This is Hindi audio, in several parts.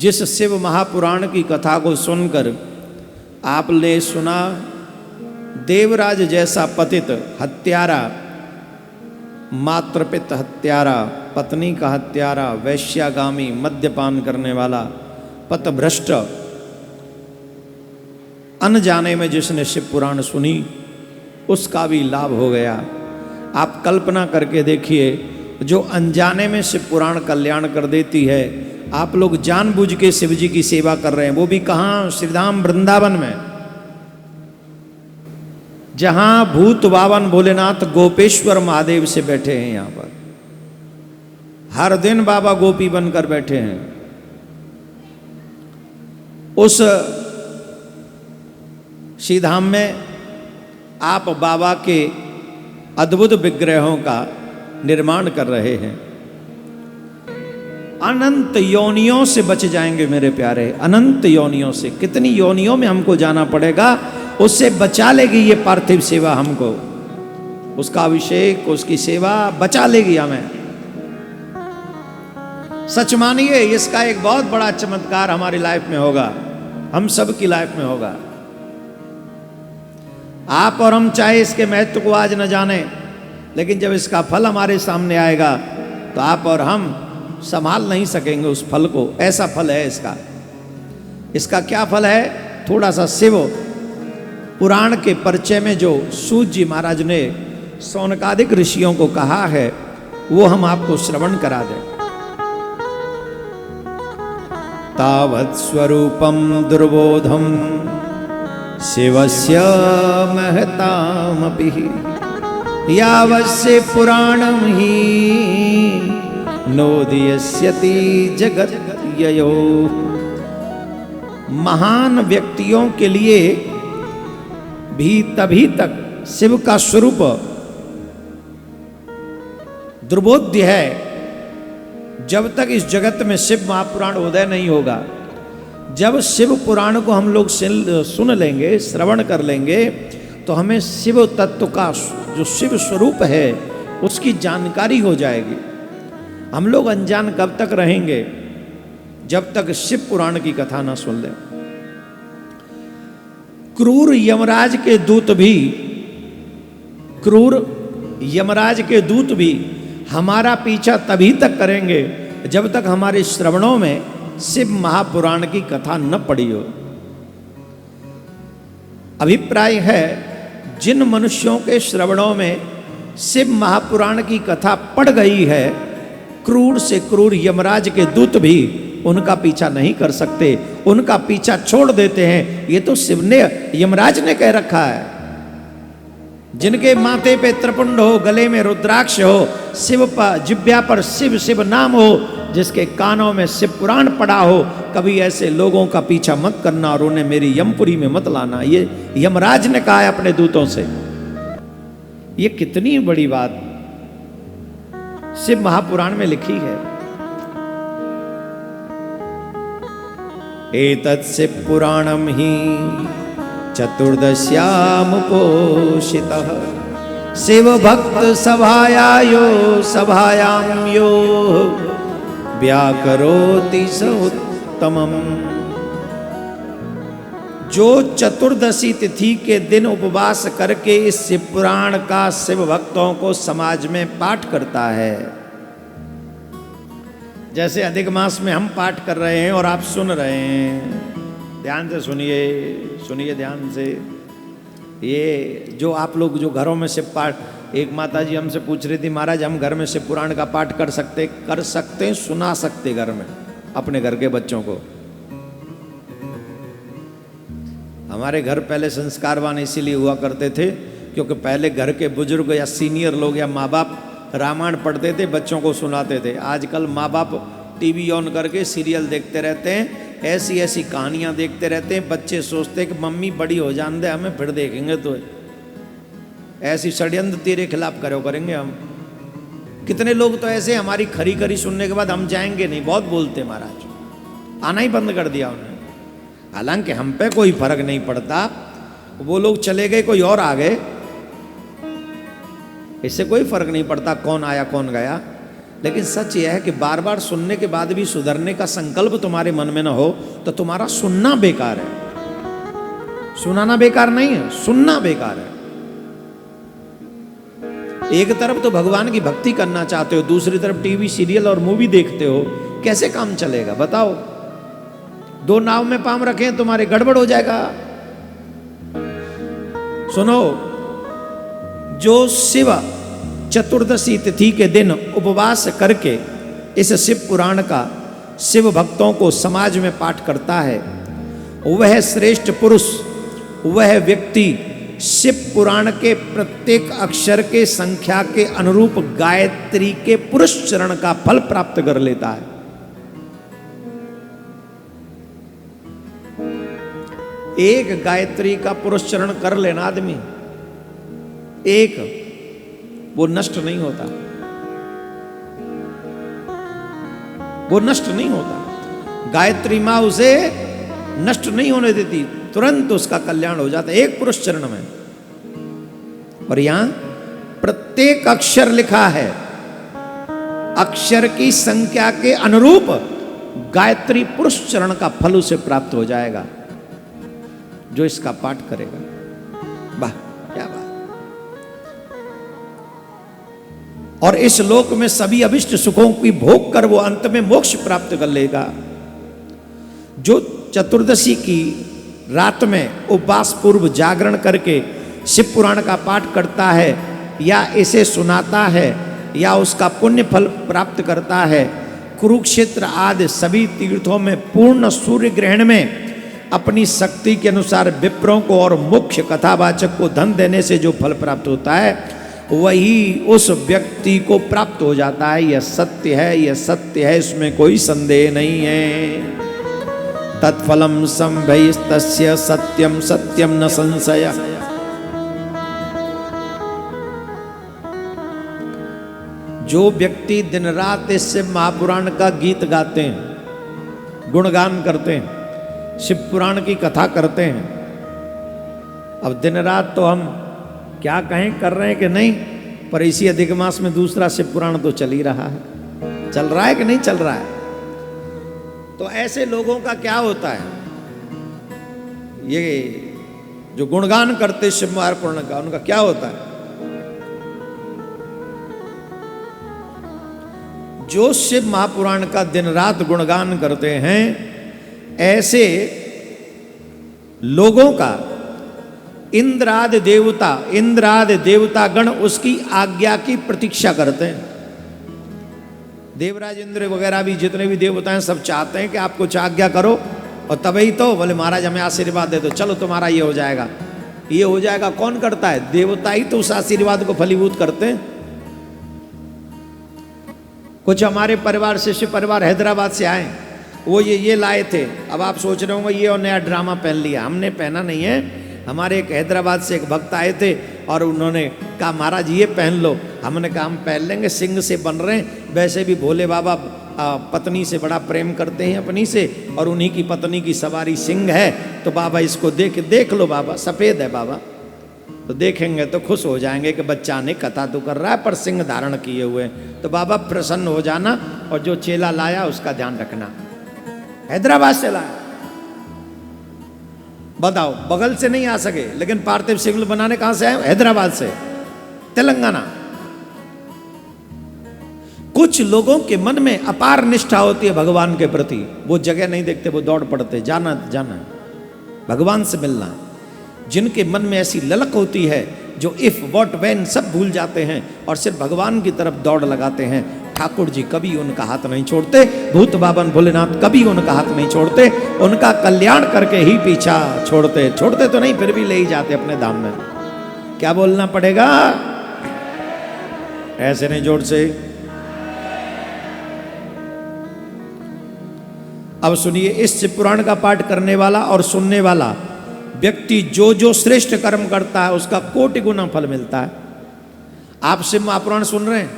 जिस शिव महापुराण की कथा को सुनकर आपने सुना देवराज जैसा पतित हत्यारा, मातृपिता हत्यारा, पत्नी का हत्यारा, वैश्यागामी, मद्यपान करने वाला, पथभ्रष्ट, अनजाने में जिसने शिव पुराण सुनी उसका भी लाभ हो गया। आप कल्पना करके देखिए, जो अनजाने में शिव पुराण कल्याण कर देती है, आप लोग जानबूझ के शिव जी की सेवा कर रहे हैं, वो भी कहाँ, श्रीधाम वृंदावन में, जहां भूत बावन भोलेनाथ गोपेश्वर महादेव से बैठे हैं। यहां पर हर दिन बाबा गोपी बनकर बैठे हैं। उस श्रीधाम में आप बाबा के अद्भुत विग्रहों का निर्माण कर रहे हैं। अनंत योनियों से बच जाएंगे मेरे प्यारे, अनंत योनियों से। कितनी योनियों में हमको जाना पड़ेगा, उससे बचा लेगी ये पार्थिव सेवा हमको, उसका अभिषेक, उसकी सेवा बचा लेगी हमें। सच मानिए, इसका एक बहुत बड़ा चमत्कार हमारी लाइफ में होगा, हम सब की लाइफ में होगा। आप और हम चाहे इसके महत्व को आज न जाने, लेकिन जब इसका फल हमारे सामने आएगा तो आप और हम संभाल नहीं सकेंगे उस फल को। ऐसा फल है इसका। इसका क्या फल है? थोड़ा सा शिव पुराण के परिचय में जो सूत जी महाराज ने सौनकादिक ऋषियों को कहा है, वो हम आपको श्रवण करा दें। तावत् स्वरूपम दुर्बोधम शिवस्य महतामपि यावस्य पुराणम ही नोदयस्यति जगत्ययो। महान व्यक्तियों के लिए भी तभी तक शिव का स्वरूप दुर्बोध्य है, जब तक इस जगत में शिव महापुराण उदय नहीं होगा। जब शिव पुराण को हम लोग सुन लेंगे, श्रवण कर लेंगे, तो हमें शिव तत्व का जो शिव स्वरूप है उसकी जानकारी हो जाएगी। हम लोग अनजान कब तक रहेंगे? जब तक शिव पुराण की कथा ना सुन लें। क्रूर यमराज के दूत भी हमारा पीछा तभी तक करेंगे जब तक हमारे श्रवणों में शिव महापुराण की कथा न पड़ी हो। अभिप्राय है, जिन मनुष्यों के श्रवणों में शिव महापुराण की कथा पड़ गई है, क्रूर से क्रूर यमराज के दूत भी उनका पीछा नहीं कर सकते, उनका पीछा छोड़ देते हैं। ये तो शिव ने, यमराज ने कह रखा है। जिनके माथे पे त्रिपुंड हो, गले में रुद्राक्ष हो, शिव पर जिब्या पर शिव शिव नाम हो, जिसके कानों में शिव पुराण पड़ा हो, कभी ऐसे लोगों का पीछा मत करना और उन्हें मेरी यमपुरी में मत लाना। ये यमराज ने कहा है अपने दूतों से। ये कितनी बड़ी बात शिव महापुराण में लिखी है। एतत् शिव पुराणम ही चतुर्दश्यामुपोषितः शिव भक्त सभायायो सभायां यो व्याकरोति स उत्तमम्। जो चतुर्दशी तिथि के दिन उपवास करके इस शिव पुराण का शिव भक्तों को समाज में पाठ करता है, जैसे अधिक मास में हम पाठ कर रहे हैं और आप सुन रहे हैं, ध्यान से सुनिए, सुनिए ध्यान से। ये जो आप लोग जो घरों में शिव पाठ, एक माता जी हमसे पूछ रही थी, महाराज हम घर में शिव पुराण का पाठ कर सकते, सुना सकते घर में अपने घर के बच्चों को। हमारे घर पहले संस्कारवान इसीलिए हुआ करते थे क्योंकि पहले घर के बुजुर्ग या सीनियर लोग या माँ बाप रामायण पढ़ते थे, बच्चों को सुनाते थे। आजकल माँ बाप टीवी ऑन करके सीरियल देखते रहते हैं, ऐसी ऐसी कहानियां देखते रहते हैं। बच्चे सोचते हैं कि मम्मी बड़ी हो जान दे, हमें फिर देखेंगे, तो ऐसी षड्यंत्र तेरे खिलाफ करेंगे हम। कितने लोग तो ऐसे हमारी खरी खरी सुनने के बाद हम जाएंगे नहीं, बहुत बोलते महाराज, आना ही बंद कर दिया उन्होंने। हालांकि हम पे कोई फर्क नहीं पड़ता, वो लोग चले गए, कोई और आ गए, इससे कोई फर्क नहीं पड़ता कौन आया कौन गया। लेकिन सच यह है कि बार बार सुनने के बाद भी सुधरने का संकल्प तुम्हारे मन में ना हो तो तुम्हारा सुनना बेकार है। सुनाना बेकार नहीं है, सुनना बेकार है। एक तरफ तो भगवान की भक्ति करना चाहते हो, दूसरी तरफ टीवी सीरियल और मूवी देखते हो, कैसे काम चलेगा बताओ? दो नाव में पांव रखें तुम्हारे, गड़बड़ हो जाएगा। सुनो, जो शिव चतुर्दशी तिथि के दिन उपवास करके इस शिव पुराण का शिव भक्तों को समाज में पाठ करता है, वह श्रेष्ठ पुरुष, वह व्यक्ति शिव पुराण के प्रत्येक अक्षर के संख्या के अनुरूप गायत्री के पुरुष चरण का फल प्राप्त कर लेता है। एक गायत्री का पुरुष चरण कर लेना आदमी, एक, वो नष्ट नहीं होता, वो नष्ट नहीं होता। गायत्री मां उसे नष्ट नहीं होने देती, तुरंत उसका कल्याण हो जाता है एक पुरुष चरण में। और यहां प्रत्येक अक्षर लिखा है, अक्षर की संख्या के अनुरूप गायत्री पुरुष चरण का फल उसे प्राप्त हो जाएगा जो इसका पाठ करेगा। वाह, क्या बात। और इस लोक में सभी अभिष्ट सुखों की भोग कर वो अंत में मोक्ष प्राप्त कर लेगा। जो चतुर्दशी की रात में उपवास पूर्व जागरण करके शिव पुराण का पाठ करता है या इसे सुनाता है या उसका पुण्य फल प्राप्त करता है, कुरुक्षेत्र आदि सभी तीर्थों में पूर्ण सूर्य ग्रहण में अपनी शक्ति के अनुसार विप्रों को और मुख्य कथावाचक को धन देने से जो फल प्राप्त होता है वही उस व्यक्ति को प्राप्त हो जाता है। यह सत्य है, यह सत्य है, इसमें कोई संदेह नहीं है। तत्फलम संभयस्तस्य सत्यम सत्यम न संशय। जो व्यक्ति दिन रात इससे महापुराण का गीत गाते हैं, गुणगान करते हैं, शिव पुराण की कथा करते हैं, अब दिन रात तो हम क्या कहें कर रहे हैं कि नहीं, पर इसी अधिक मास में दूसरा शिव पुराण तो चल ही रहा है। चल रहा है कि नहीं चल रहा है? तो ऐसे लोगों का क्या होता है, ये जो गुणगान करते शिव पुराण का, उनका क्या होता है? जो शिव महापुराण का दिन रात गुणगान करते हैं, ऐसे लोगों का इंद्रादि देवता गण उसकी आज्ञा की प्रतीक्षा करते हैं। देवराज इंद्र वगैरह भी जितने भी देवता हैं सब चाहते हैं कि आप कुछ आज्ञा करो, और तभी तो बोले महाराज हमें आशीर्वाद दे दो, चलो तुम्हारा ये हो जाएगा, ये हो जाएगा। कौन करता है? देवता ही तो उस आशीर्वाद को फलीभूत करते हैं। कुछ हमारे परिवार शिष्य परिवार हैदराबाद से आए, वो ये लाए थे। अब आप सोच रहे होंगे ये और नया ड्रामा पहन लिया। हमने पहना नहीं है, हमारे एक हैदराबाद से एक भक्त आए थे और उन्होंने कहा महाराज ये पहन लो। हमने कहा हम पहन लेंगे, सिंह से बन रहे हैं। वैसे भी भोले बाबा पत्नी से बड़ा प्रेम करते हैं अपनी से, और उन्हीं की पत्नी की सवारी सिंह है, तो बाबा इसको देख लो बाबा, सफ़ेद है बाबा, तो देखेंगे तो खुश हो जाएंगे कि बच्चा ने कथा तो कर रहा है पर सिंह धारण किए हुए, तो बाबा प्रसन्न हो जाना, और जो चेला लाया उसका ध्यान रखना। हैदराबाद से लाया, बताओ, बगल से नहीं आ सके, लेकिन पार्थिव शिवलिंग बनाने कहां से आए? हैदराबाद से, तेलंगाना। कुछ लोगों के मन में अपार निष्ठा होती है भगवान के प्रति, वो जगह नहीं देखते, वो दौड़ पड़ते, जाना भगवान से मिलना। जिनके मन में ऐसी ललक होती है, जो इफ व्हाट व्हेन सब भूल जाते हैं और सिर्फ भगवान की तरफ दौड़ लगाते हैं, ठाकुर जी कभी उनका हाथ नहीं छोड़ते, भूत बाबन भोलेनाथ कभी उनका हाथ नहीं छोड़ते, उनका कल्याण करके ही पीछा छोड़ते तो नहीं, फिर भी ले ही जाते अपने धाम में। क्या बोलना पड़ेगा? ऐसे नहीं, जोर से। अब सुनिए, इस शिव पुराण का पाठ करने वाला और सुनने वाला व्यक्ति जो श्रेष्ठ कर्म करता है उसका कोटि गुना फल मिलता है। आप शिव महापुराण सुन रहे हैं,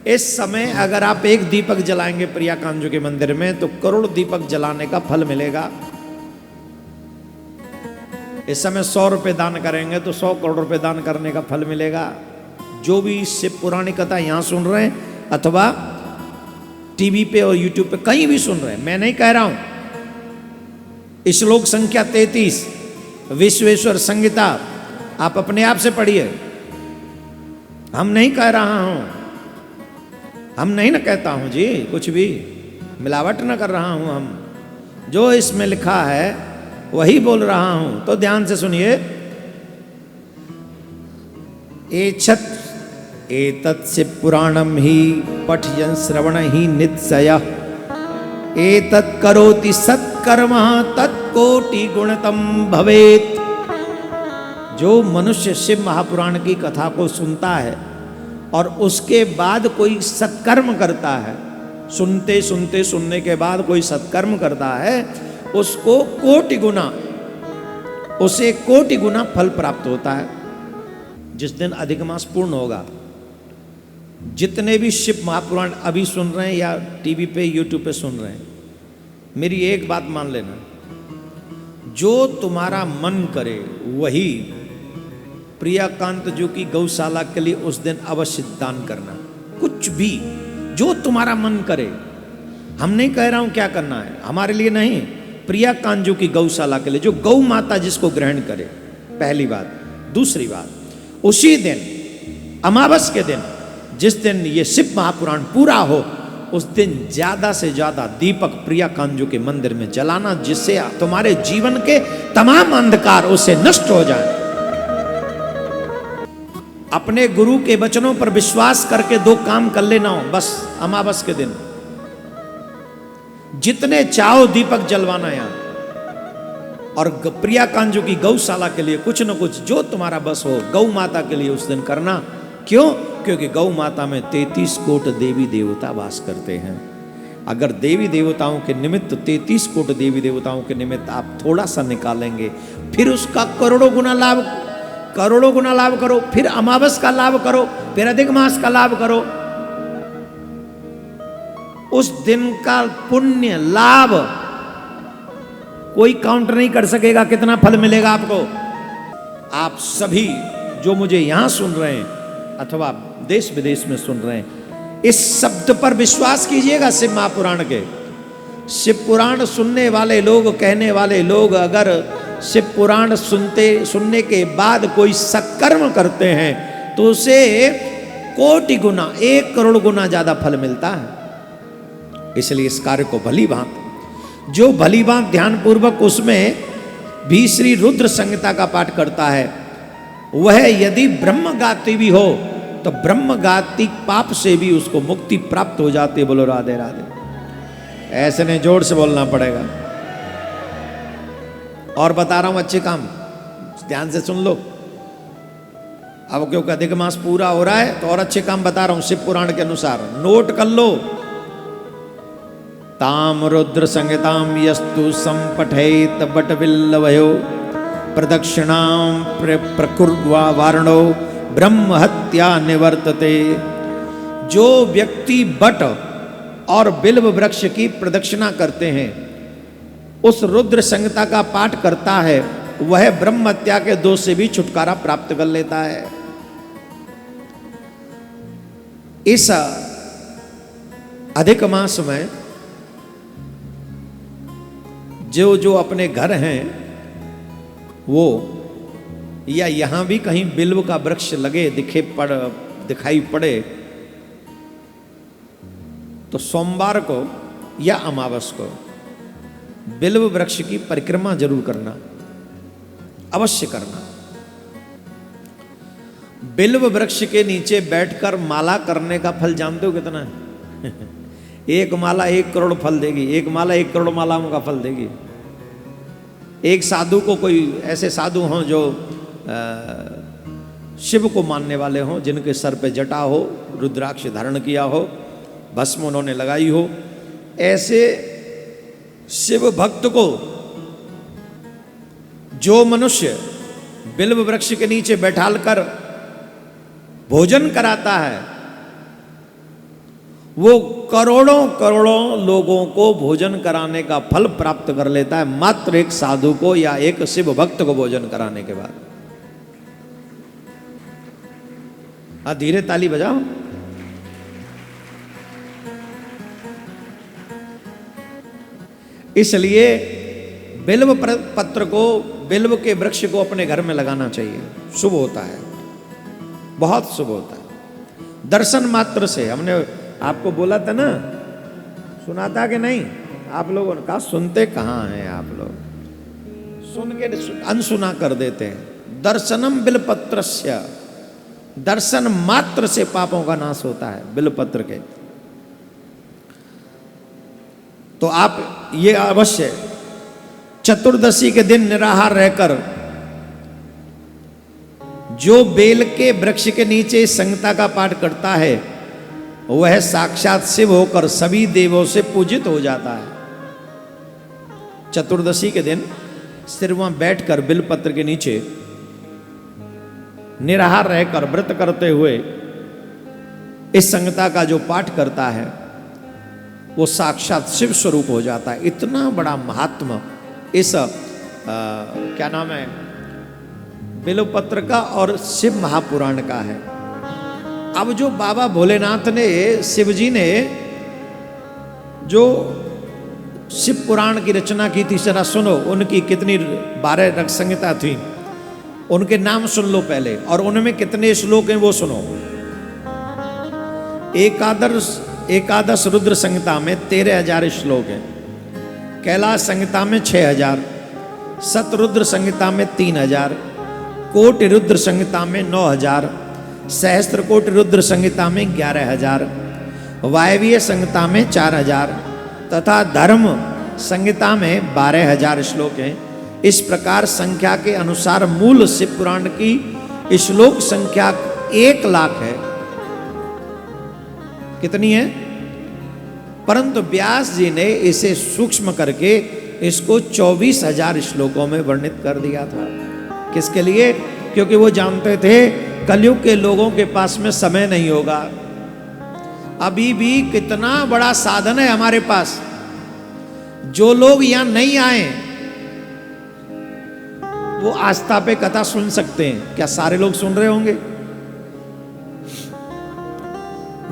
इस समय अगर आप एक दीपक जलाएंगे प्रिया कांजू के मंदिर में, तो करोड़ दीपक जलाने का फल मिलेगा। इस समय 100 रुपये दान करेंगे तो 100 करोड़ रुपये दान करने का फल मिलेगा। जो भी शिव पुराणी कथा यहाँ सुन रहे हैं अथवा टीवी पे और यूट्यूब पे कहीं भी सुन रहे हैं, मैं नहीं कह रहा हूं। श्लोक संख्या 33 विश्वेश्वर संहिता आप अपने आप से पढ़िए। हम नहीं कह रहा हूं, हम नहीं ना कहता हूं जी, कुछ भी मिलावट ना कर रहा हूं। हम जो इसमें लिखा है वही बोल रहा हूं, तो ध्यान से सुनिए। एतत्स्य पुराणम ही पठयन् श्रवण ही नित्सयः एतत् करोति सत्कर्म तत्कोटि गुणतम भवेत्। जो मनुष्य शिव महापुराण की कथा को सुनता है और उसके बाद कोई सत्कर्म करता है, सुनते सुनते सुनने के बाद कोई सत्कर्म करता है, उसको कोटि गुना, उसे कोटि गुना फल प्राप्त होता है। जिस दिन अधिक मास पूर्ण होगा, जितने भी शिव महापुराण अभी सुन रहे हैं या टीवी पे यूट्यूब पे सुन रहे हैं, मेरी एक बात मान लेना, जो तुम्हारा मन करे वही प्रियाकांत जी की गौशाला के लिए उस दिन अवश्य दान करना। कुछ भी जो तुम्हारा मन करे, हम नहीं कह रहा हूं क्या करना है, हमारे लिए नहीं, प्रियाकांत जी की गौशाला के लिए, जो गौ माता जिसको ग्रहण करे, पहली बात। दूसरी बात, उसी दिन अमावस के दिन, जिस दिन ये शिव महापुराण पूरा हो, उस दिन ज्यादा से ज्यादा दीपक प्रियाकांत जी के मंदिर में जलाना, जिससे तुम्हारे जीवन के तमाम अंधकार उससे नष्ट हो जाए। अपने गुरु के वचनों पर विश्वास करके दो काम कर लेना हो बस। अमावस के दिन जितने चाहो दीपक जलवाना यार, और प्रियाकांत जी की गौशाला के लिए कुछ न कुछ जो तुम्हारा बस हो, गौ माता के लिए उस दिन करना। क्यों? क्योंकि गौ माता में 33 कोट देवी देवता वास करते हैं। अगर देवी देवताओं के निमित्त 33 कोट देवी देवताओं के निमित्त आप थोड़ा सा निकालेंगे, फिर उसका करोड़ों गुना लाभ करो, फिर अमावस का लाभ करो, फिर अधिक मास का लाभ करो। उस दिन का पुण्य लाभ कोई काउंट नहीं कर सकेगा, कितना फल मिलेगा आपको। आप सभी जो मुझे यहां सुन रहे हैं अथवा देश विदेश में सुन रहे हैं, इस शब्द पर विश्वास कीजिएगा। शिव महापुराण के, शिव पुराण सुनने वाले लोग, कहने वाले लोग अगर शिव पुराण सुनने के बाद कोई सत्कर्म करते हैं तो उसे कोटि गुना, 1 करोड़ गुना ज्यादा फल मिलता है। इसलिए इस कार्य को भली भांति, जो भली भांति ध्यान पूर्वक उसमें भी श्री रुद्र संहिता का पाठ करता है, वह यदि ब्रह्मगाती भी हो तो ब्रह्मगाती पाप से भी उसको मुक्ति प्राप्त हो जाती है। बोलो राधे राधे। ऐसे नहीं, जोर से बोलना पड़ेगा। और बता रहा हूं अच्छे काम, ध्यान से सुन लो। अब क्योंकि अधिक मास पूरा हो रहा है तो और अच्छे काम बता रहा हूं शिव पुराण के अनुसार, नोट कर लो। ताम रुद्र संहिताम यस्तु संपठेत बटविल्लवयो प्रदक्षिणाम प्रकुर्वा वारणो ब्रह्म हत्या निवर्तते। जो व्यक्ति बट और बिल्व वृक्ष की प्रदक्षिणा करते हैं, उस रुद्र संहिता का पाठ करता है, वह ब्रह्म हत्या के दोष से भी छुटकारा प्राप्त कर लेता है। इस अधिक मास में जो जो अपने घर हैं वो, या यहां भी कहीं बिल्व का वृक्ष लगे दिखाई पड़े, तो सोमवार को या अमावस को बिल्व वृक्ष की परिक्रमा जरूर करना, अवश्य करना। बिल्व वृक्ष के नीचे बैठकर माला करने का फल जानते हो कितना है? एक माला 1 करोड़ फल देगी, एक माला 1 करोड़ मालाओं का फल देगी। एक साधु को, कोई ऐसे साधु हों जो शिव को मानने वाले हों, जिनके सर पे जटा हो, रुद्राक्ष धारण किया हो, भस्म उन्होंने लगाई हो, ऐसे शिव भक्त को जो मनुष्य बिल्व वृक्ष के नीचे बैठाल कर भोजन कराता है, वो करोड़ों करोड़ों लोगों को भोजन कराने का फल प्राप्त कर लेता है, मात्र एक साधु को या एक शिव भक्त को भोजन कराने के बाद। हाँ, धीरे ताली बजाओ। इसलिए बिल्व पत्र को, बिल्व के वृक्ष को अपने घर में लगाना चाहिए, शुभ होता है, बहुत शुभ होता है। दर्शन मात्र से, हमने आपको बोला था ना, सुना था कि नहीं? आप लोगों ने कहा सुनते कहाँ हैं आप लोग, सुन के अनसुना कर देते हैं। दर्शनम बिलपत्रस्य, दर्शन मात्र से पापों का नाश होता है बिलपत्र के। तो आप ये अवश्य चतुर्दशी के दिन निराहार रहकर जो बेल के वृक्ष के नीचे संहिता का पाठ करता है वह साक्षात शिव होकर सभी देवों से पूजित हो जाता है। चतुर्दशी के दिन सिर्फ वहां बैठकर बिलपत्र के नीचे निराहार रहकर व्रत करते हुए इस संहिता का जो पाठ करता है वो साक्षात शिव स्वरूप हो जाता है। इतना बड़ा महात्मा इस क्या नाम है, बिल्वपत्र का और शिव महापुराण का है। अब जो बाबा भोलेनाथ ने, शिव जी ने जो शिव पुराण की रचना की थी, जरा सुनो, उनकी कितनी 12 रग संहिता थी, उनके नाम सुन लो पहले, और उनमें कितने श्लोक हैं वो सुनो। एकादश रुद्र संहिता में 13,000 श्लोक हैं, कैलाश संहिता में 6,000, शतरुद्र संहिता में 3,000, कोटि रुद्र संहिता में 9,000, सहस्त्र कोटि रुद्र संहिता में 11,000, वायवीय संहिता में 4,000 तथा धर्म संहिता में 12,000 श्लोक हैं। इस प्रकार संख्या के अनुसार मूल शिव पुराण की श्लोक संख्या 1,00,000 है। कितनी है? परंतु व्यास जी ने इसे सूक्ष्म करके इसको 24,000 श्लोकों में वर्णित कर दिया था। किसके लिए? क्योंकि वो जानते थे कलयुग के लोगों के पास में समय नहीं होगा। अभी भी कितना बड़ा साधन है हमारे पास, जो लोग यहां नहीं आए वो आस्था पे कथा सुन सकते हैं। क्या सारे लोग सुन रहे होंगे?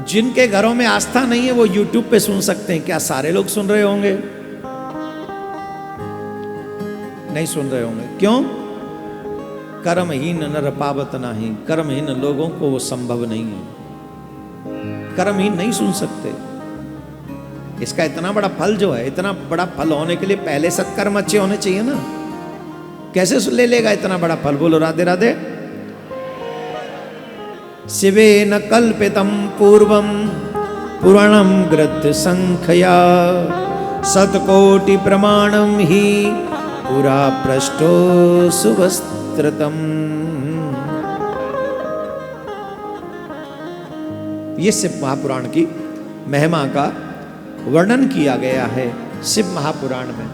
जिनके घरों में आस्था नहीं है वो YouTube पे सुन सकते हैं। क्या सारे लोग सुन रहे होंगे? नहीं सुन रहे होंगे। क्यों? कर्महीन नर पावत नाही, कर्महीन लोगों को वो संभव नहीं है, कर्महीन नहीं सुन सकते। इसका इतना बड़ा फल जो है, इतना बड़ा फल होने के लिए पहले सत्कर्म अच्छे होने चाहिए ना। कैसे ले लेगा इतना बड़ा फल? बोलो राधे राधे। शिवेन कल्पितम पूर्वम पुराणम ग्रथ संख्या शतकोटि प्रमाणम ही पुरा पृष्ठो सुवस्त्रतम। ये शिव महापुराण की महिमा का वर्णन किया गया है शिव महापुराण में।